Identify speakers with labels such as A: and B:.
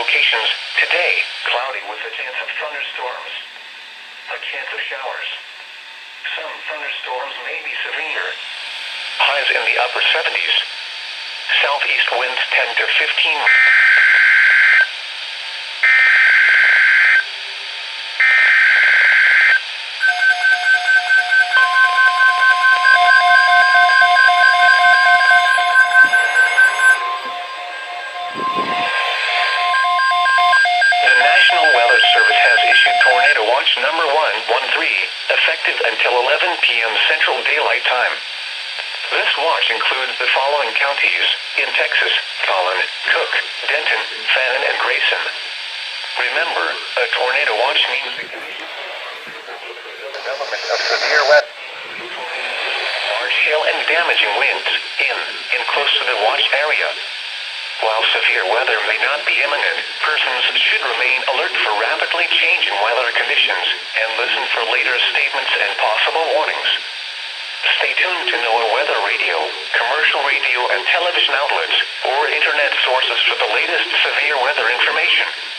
A: locations. Today, cloudy with a chance of thunderstorms. A chance of showers. Some thunderstorms may be severe. Highs in the upper 70s. Southeast winds 10 to 15. Number 113, effective until 11 p.m. Central Daylight Time. This watch includes the following counties in Texas: Collin, Cooke, Denton, Fannin, and Grayson. Remember, a tornado watch means the development of severe weather, large hail, and damaging winds in close to the watch area. While severe weather may not be imminent, persons should remain alert for rapidly changing weather conditions and listen for later statements and possible warnings. Stay tuned to NOAA weather radio, commercial radio and television outlets, or internet sources for the latest severe weather information.